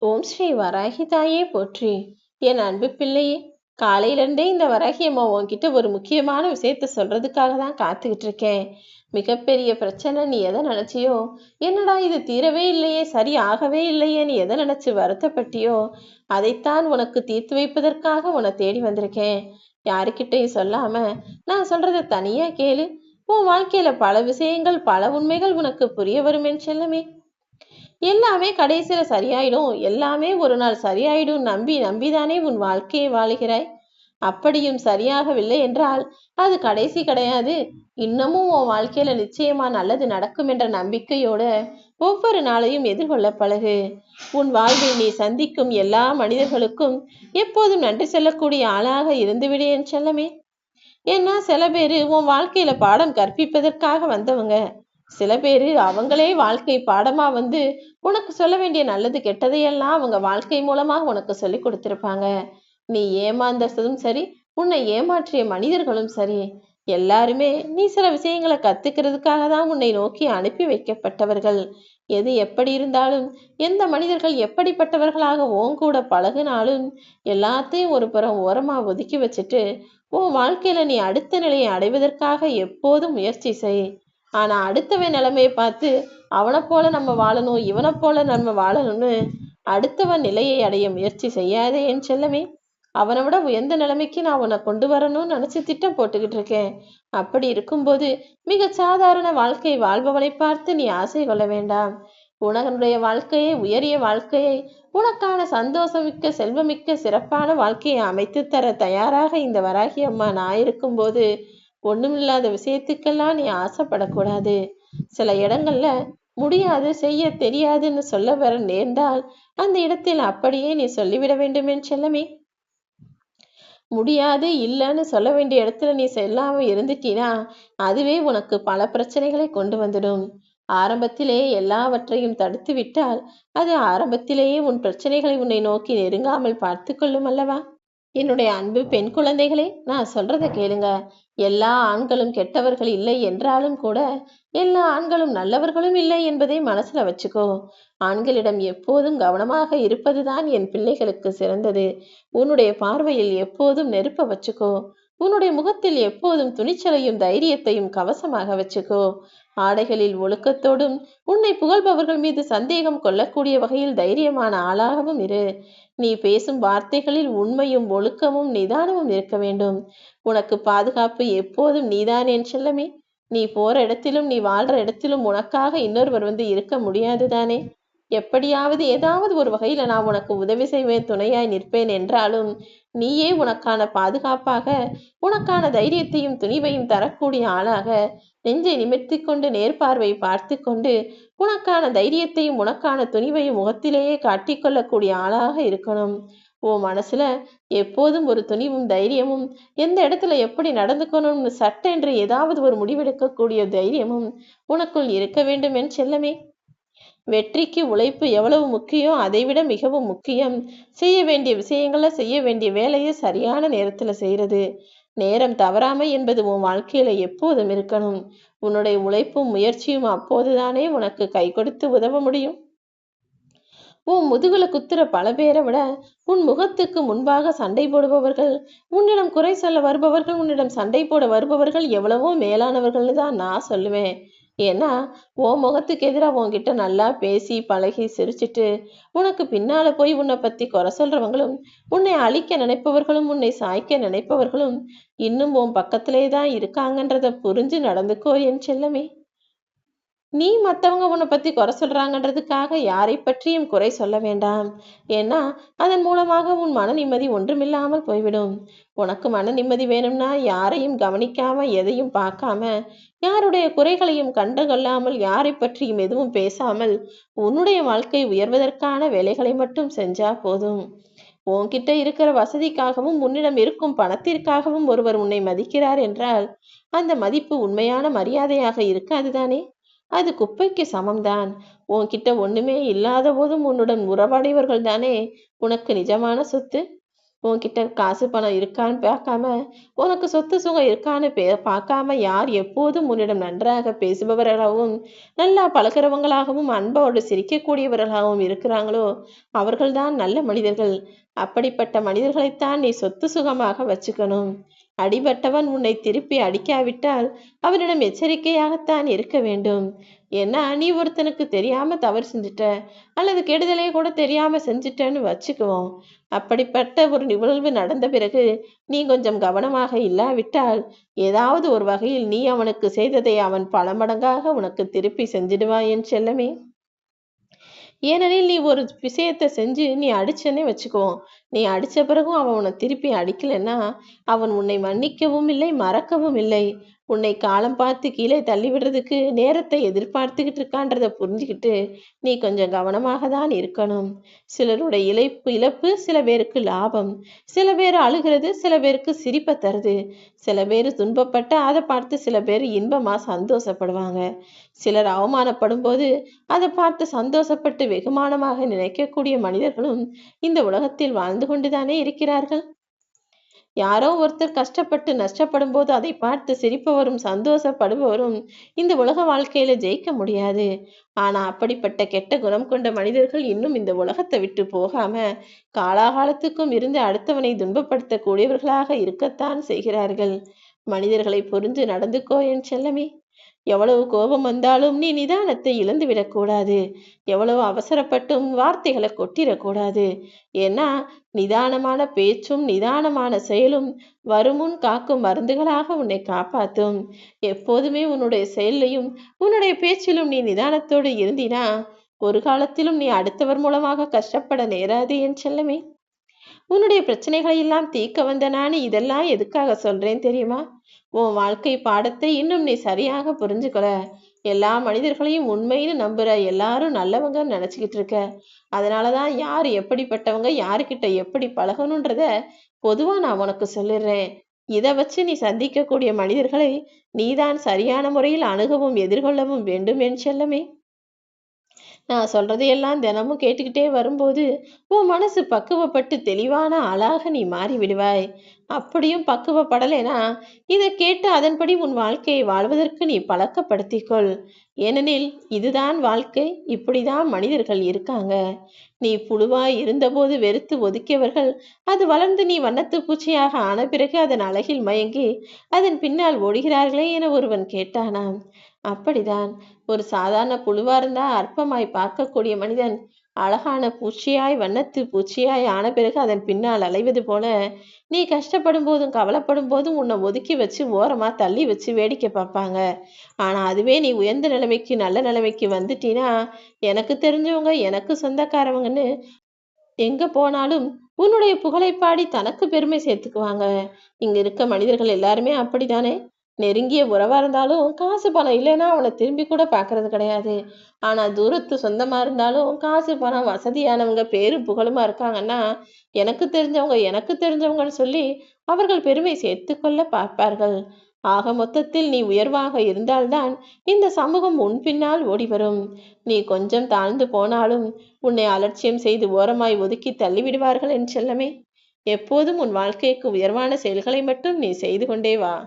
ஓம் ஸ்ரீ வராகி தாயே போற்றி. என் அன்பு பிள்ளையே, காலையிலிருந்தே இந்த வராகி அம்மா உன்கிட்ட ஒரு முக்கியமான விஷயத்த சொல்றதுக்காக தான் காத்துக்கிட்டு இருக்கேன். மிகப்பெரிய பிரச்சனை, நீ எதை நினைச்சியோ, என்னடா இது தீரவே இல்லையே, சரி ஆகவே இல்லையே, நீ எதை நினைச்சு வருத்தப்பட்டியோ, அதைத்தான் உனக்கு தீர்த்து வைப்பதற்காக உன்னை தேடி வந்திருக்கேன். யாருக்கிட்டையும் சொல்லாம நான் சொல்றத தனியா கேளு. உன் வாழ்க்கையில பல விஷயங்கள், பல உண்மைகள் உனக்கு புரிய வரும் என் செல்லமே. எல்லாமே கடைசியில சரியாயிடும், எல்லாமே ஒரு நாள் சரியாயிடும் நம்பி நம்பிதானே உன் வாழ்க்கையை வாழுகிறாய். அப்படியும் சரியாகவில்லை என்றால் அது கடைசி கிடையாது. இன்னமும் உன் வாழ்க்கையில நிச்சயமா நல்லது நடக்கும் என்ற நம்பிக்கையோட ஒவ்வொரு நாளையும் எதிர்கொள்ள பழகு. உன் வாழ்வில் நீ சந்திக்கும் எல்லா மனிதர்களுக்கும் எப்போதும் நன்றி சொல்லக்கூடிய ஆளாக இருந்துவிடு என் செல்லமே. ஏன்னா சில பேரு உன் வாழ்க்கையில பாடம் கற்பிப்பதற்காக வந்தவங்க. சில பேரு அவங்களே வாழ்க்கை பாடமா வந்து உனக்கு சொல்ல வேண்டிய நல்லது கெட்டதையெல்லாம் அவங்க வாழ்க்கை மூலமாக உனக்கு சொல்லி கொடுத்திருப்பாங்க. நீ ஏமாந்ததும் சரி, உன்னை ஏமாற்றிய மனிதர்களும் சரி, எல்லாருமே நீ சில விஷயங்களை கத்துக்கிறதுக்காக தான் உன்னை நோக்கி அனுப்பி வைக்கப்பட்டவர்கள். எது எப்படி இருந்தாலும், எந்த மனிதர்கள் எப்படிப்பட்டவர்களாக உன் கூட பழகினாலும் எல்லாத்தையும் ஒரு புறம் ஓரமா ஒதுக்கி வச்சுட்டு உன் வாழ்க்கையில நீ அடுத்த நிலையை அடைவதற்காக எப்போதும் முயற்சி செய். ஆனா அடுத்தவன் நிலைமையை பார்த்து அவனை போல நம்ம வாழணும், இவனை போல நம்ம வாழணும்னு அடுத்தவன் நிலையை அடைய முயற்சி செய்யாதே என் செல்லமே. அவனை விட உயர்ந்த நிலைமைக்கு நான் உன்னை கொண்டு வரணும்னு நினைச்சு திட்டம் போட்டுக்கிட்டு இருக்கேன். அப்படி இருக்கும்போது மிக சாதாரண வாழ்க்கை வாழ்பவனை பார்த்து நீ ஆசை கொள்ள வேண்டாம். உனடைய வாழ்க்கையை, உயரிய வாழ்க்கையை, உனக்கான சந்தோஷமிக்க செல்வமிக்க சிறப்பான வாழ்க்கையை அமைத்து தர தயாராக இந்த வராகி அம்மா நான் இருக்கும்போது ஒண்ணுமில்லாத விஷயத்துக்கெல்லாம் நீ ஆசைப்படக்கூடாது. சில இடங்கள்ல முடியாது, செய்ய தெரியாதுன்னு சொல்ல வர நேர்ந்தால் அந்த இடத்தில் அப்படியே நீ சொல்லிவிட வேண்டும் என் செல்லமே. முடியாது இல்லைன்னு சொல்ல வேண்டிய இடத்துல நீ செல்லாம இருந்துட்டீனா அதுவே உனக்கு பல பிரச்சனைகளை கொண்டு வந்துடும். ஆரம்பத்திலே எல்லாவற்றையும் தடுத்து விட்டால் அது ஆரம்பத்திலேயே உன் பிரச்சனைகளை உன்னை நோக்கி நெருங்காமல் பார்த்து கொள்ளும் அல்லவா. என்னுடைய அன்பு பெண் குழந்தைகளே, நான் சொல்றத கேளுங்க. எல்லா ஆண்களும் கெட்டவர்கள் இல்லை என்றாலும் கூட எல்லா ஆண்களும் நல்லவர்களும் இல்லை என்பதை மனசுல வச்சுக்கோ. ஆண்களிடம் எப்போதும் கவனமாக இருப்பதுதான் என் பிள்ளைகளுக்கு சிறந்தது. உன்னுடைய பார்வையில் எப்போதும் நெருப்ப வச்சுக்கோ. உன்னுடைய முகத்தில் எப்போதும் துணிச்சலையும் தைரியத்தையும் கவசமாக வச்சுக்கோ. ஆடைகளில் ஒழுக்கத்தோடும் உன்னை புகழ்பவர்கள் மீது சந்தேகம் கொள்ளக்கூடிய வகையில் தைரியமான ஆளாகவும் இரு. நீ பேசும் வார்த்தைகளில் உண்மையும் ஒழுக்கமும் நிதானமும் இருக்க வேண்டும். உனக்கு பாதுகாப்பு எப்போதும் நீதான் என் செல்லமே. நீ போற இடத்திலும் நீ வாழ்ற இடத்திலும் உனக்காக இன்னொருவர் வந்து இருக்க முடியாது தானே. எப்படியாவது ஏதாவது ஒரு வகையில நான் உனக்கு உதவி செய்வேன், துணையாய் நிற்பேன் என்றாலும் நீயே உனக்கான பாதுகாப்பாக, உனக்கான தைரியத்தையும் துணிவையும் தரக்கூடிய ஆளாக நெஞ்சை நிமிர்த்தி கொண்டு நேர்பார்வை பார்த்து கொண்டு உனக்கான தைரியத்தையும் உனக்கான துணிவையும் முகத்திலேயே காட்டிக்கொள்ளக்கூடிய ஆளாக இருக்கணும். உன் மனசுல எப்போதும் ஒரு துணிவும் தைரியமும், எந்த இடத்துல எப்படி நடந்துக்கணும்னு சட்டென்று ஏதாவது ஒரு முடிவெடுக்கக்கூடிய தைரியமும் உனக்குள் இருக்க வேண்டும் என் செல்லமே. வெற்றிக்கு உழைப்பு எவ்வளவு முக்கியம், அதைவிட மிகவும் முக்கியம் செய்ய வேண்டிய விஷயங்களை, செய்ய வேண்டிய வேலையை சரியான நேரத்துல செய்யறது. நேரம் தவறாமை என்பது உன் வாழ்க்கையில எப்போதும் இருக்கணும். உன்னுடைய உழைப்பும் முயற்சியும் அப்போதுதானே உனக்கு கை கொடுத்து உதவ முடியும். உன் முதுகுல குத்துற பல பேரை விட உன் முகத்துக்கு முன்பாக சண்டை போடுபவர்கள், உன்னிடம் குறை சொல்ல வருபவர்கள், உன்னிடம் சண்டை போட வருபவர்கள் எவ்வளவோ மேலானவர்கள்னு தான் நான் சொல்லுவேன். ஏன்னா உன் முகத்துக்கு எதிராக உன்கிட்ட நல்லா பேசி பழகி சிரிச்சிட்டு உனக்கு பின்னால போய் உன்னை பத்தி குறை சொல்றவங்களும், உன்னை அழிக்க நினைப்பவர்களும், உன்னை சாய்க்க நினைப்பவர்களும் இன்னும் உன் பக்கத்திலே தான் இருக்காங்கன்றத புரிஞ்சு நடந்துக்கோ என் செல்லமே. நீ மத்தவங்க உன்னை பத்தி குறை சொல்றாங்கன்றதுக்காக யாரை பற்றியும் குறை சொல்ல வேண்டாம். ஏன்னா அதன் மூலமாக உன் மன நிம்மதி ஒன்றுமில்லாமல் போய்விடும். உனக்கு மன நிம்மதி வேணும்னா யாரையும் கவனிக்காம, எதையும் பார்க்காம, யாருடைய குறைகளையும் கண்டுகொள்ளாமல், யாரை பற்றியும் எதுவும் பேசாமல் உன்னுடைய வாழ்க்கை உயர்வதற்கான வேலைகளை மட்டும் செஞ்சா போதும். உன்கிட்ட இருக்கிற வசதிக்காகவும் உன்னிடம் இருக்கும் பணத்திற்காகவும் ஒருவர் உன்னை மதிக்கிறார் என்றால் அந்த மதிப்பு உண்மையான மரியாதையாக இருக்காதுதானே. அது குப்பைக்கு சமம்தான். உன்கிட்ட ஒண்ணுமே இல்லாத போதும் உன்னுடன் உறவாடியவர்கள் தானே உனக்கு நிஜமான சொத்து. உன்கிட்ட காசு பணம் இருக்கான்னு பார்க்காம, உனக்கு சொத்து சுகம் இருக்கான்னு பார்க்காம, யார் எப்போதும் உன்னிடம் நன்றாக பேசுபவர்களாகவும் நல்லா பழகிறவங்களாகவும் அன்போடு சிரிக்கக்கூடியவர்களாகவும் இருக்கிறாங்களோ அவர்கள்தான் நல்ல மனிதர்கள். அப்படிப்பட்ட மனிதர்களைத்தான் நீ சொத்து சுகமாக வச்சுக்கணும். அடிபட்டவன் உன்னை திருப்பி அடிக்காவிட்டால் அவனிடம் எச்சரிக்கையாகத்தான் இருக்க வேண்டும். ஏன்னா நீ ஒருத்தனுக்கு தெரியாம தவறு செஞ்சுட்ட அல்லது கெடுதலே கூட தெரியாம செஞ்சுட்டேன்னு வச்சுக்குவோம். அப்படிப்பட்ட ஒரு நிகழ்வு நடந்த பிறகு நீ கொஞ்சம் கவனமாக இல்லாவிட்டால் ஏதாவது ஒரு வகையில் நீ அவனுக்கு செய்ததை அவன் பல மடங்காக உனக்கு திருப்பி செஞ்சிடுவான் என் செல்லமே. ஏனெனில் நீ ஒரு விஷயத்தை செஞ்சு நீ அடிச்சேன்னே வச்சுக்குவோம். நீ அடிச்ச பிறகும் அவன் உன்னை திருப்பி அடிக்கலைன்னா அவன் உன்னை மன்னிக்கவும் இல்லை, மறக்கவும் இல்லை. உன்னை காலம் பார்த்து கீழே தள்ளி விடுறதுக்கு நேரத்தை எதிர்பார்த்துக்கிட்டு இருக்கான்றதை புரிஞ்சுக்கிட்டு நீ கொஞ்சம் கவனமாக தான் இருக்கணும். சிலருடைய இழப்பு சில பேருக்கு லாபம். சில பேர் அழுகிறது சில பேருக்கு சிரிப்பை தருது. சில பேர் துன்பப்பட்ட அதை பார்த்து சில பேர் இன்பமா சந்தோஷப்படுவாங்க. சிலர் அவமானப்படும் போது அதை பார்த்து சந்தோஷப்பட்டு வெகுமானமாக நினைக்கக்கூடிய மனிதர்களும் இந்த உலகத்தில் வாழ்ந்து கொண்டுதானே இருக்கிறார்கள். யாரோ ஒருத்தர் கஷ்டப்பட்டு நஷ்டப்படும் போது அதை பார்த்து சிரிப்பவரும் சந்தோஷப்படுபவரும் இந்த உலக வாழ்க்கையில ஜெயிக்க முடியாது. ஆனா அப்படிப்பட்ட கெட்ட குணம் கொண்ட மனிதர்கள் இன்னும் இந்த உலகத்தை விட்டு போகாம காலாகாலத்துக்கும் இருந்து அடுத்தவனை துன்பப்படுத்தக்கூடியவர்களாக இருக்கத்தான் செய்கிறார்கள். மனிதர்களை புரிந்து நடந்துக்கோ என் செல்லமே. எவ்வளவு கோபம் வந்தாலும் நீ நிதானத்தை இழந்து விடக்கூடாது. எவ்வளவு அவசரப்பட்டும் வார்த்தைகளை கொட்டிடக்கூடாது. ஏன்னா நிதானமான பேச்சும் நிதானமான செயலும் வருமுன் காக்கும் மருந்துகளாக உன்னை காப்பாற்றும். எப்போதுமே உன்னுடைய செயலையும் உன்னுடைய பேச்சிலும் நீ நிதானத்தோடு இருந்தினா ஒரு காலத்திலும் நீ அடுத்தவர் மூலமாக கஷ்டப்பட நேராது என் செல்லமே. உன்னுடைய பிரச்சனைகளை எல்லாம் தீர்க்க வந்த நானு இதெல்லாம் எதுக்காக சொல்றேன் தெரியுமா? உன் வாழ்க்கை பாடத்தை இன்னும் நீ சரியாக புரிஞ்சுக்கல. எல்லா மனிதர்களையும் உண்மைன்னு நம்புற, எல்லாரும் நல்லவங்கன்னு நினைச்சுக்கிட்டு இருக்க. அதனாலதான் யார் எப்படிப்பட்டவங்க யாருக்கிட்ட எப்படி பழகணுன்றத பொதுவா நான் உனக்கு சொல்லிடுறேன். இதை வச்சு நீ சந்திக்கக்கூடிய மனிதர்களை நீதான் சரியான முறையில் அணுகவும் எதிர்கொள்ளவும் வேண்டும் என் செல்லமே. நான் சொல்றதையெல்லாம் தினமும் கேட்டுக்கிட்டே வரும்போது உன் மனசு பக்குவப்பட்டு தெளிவான ஆளாக நீ மாறி விடுவாய். அப்படியும் பக்குவப்படலைனா இதை கேட்டு அதன்படி உன் வாழ்க்கையை வாழ்வதற்கு நீ பழக்கப்படுத்திக்கொள். ஏனெனில் இதுதான் வாழ்க்கை, இப்படிதான் மனிதர்கள் இருக்காங்க. நீ புழுவாய் இருந்தபோது வெறுத்து ஒதுக்கியவர்கள் அது வளர்ந்து நீ வண்ணத்து பூச்சியாக ஆன பிறகு அதன் அழகில் மயங்கி அதன் பின்னால் ஓடுகிறார்களே என ஒருவன் கேட்டானாம். அப்படிதான் ஒரு சாதாரண புழுவா இருந்தா அற்பமாய் பார்க்கக்கூடிய மனிதன் அழகான பூச்சியாய் வண்ணத்து பூச்சியாய் ஆன பிறகு அதன் பின்னால் அலைவது போல நீ கஷ்டப்படும் போதும் கவலைப்படும் போதும் உன்னை ஒதுக்கி வச்சு ஓரமா தள்ளி வச்சு வேடிக்கை பார்ப்பாங்க. ஆனா அதுவே நீ உயர்ந்த நிலைமைக்கு நல்ல நிலைமைக்கு வந்துட்டீனா எனக்கு தெரிஞ்சவங்க எனக்கு சொந்தக்காரவங்கன்னு எங்க போனாலும் உன்னுடைய புகழை பாடி தனக்கு பெருமை சேர்த்துக்குவாங்க. இங்க இருக்க மனிதர்கள் எல்லாருமே அப்படித்தானே. நெருங்கிய உறவா இருந்தாலும் காசு பணம் இல்லைன்னா அவனை திரும்பி கூட பார்க்கறது கிடையாது. ஆனா தூரத்து சொந்தமா இருந்தாலும் காசு பணம் வசதியானவங்க பேரும் புகழுமா இருக்காங்கன்னா எனக்கு தெரிஞ்சவங்கன்னு சொல்லி அவர்கள் பெருமை சேர்த்து கொள்ள பார்ப்பார்கள். ஆக மொத்தத்தில் நீ உயர்வாக இருந்தால்தான் இந்த சமூகம் உன் பின்னால் ஓடி வரும். நீ கொஞ்சம் தாழ்ந்து போனாலும் உன்னை அலட்சியம் செய்து ஓரமாய் ஒதுக்கி தள்ளிவிடுவார்கள் என் செல்லமே. எப்போதும் உன் வாழ்க்கைக்கு உயர்வான செயல்களை மட்டும் நீ செய்து கொண்டே வா.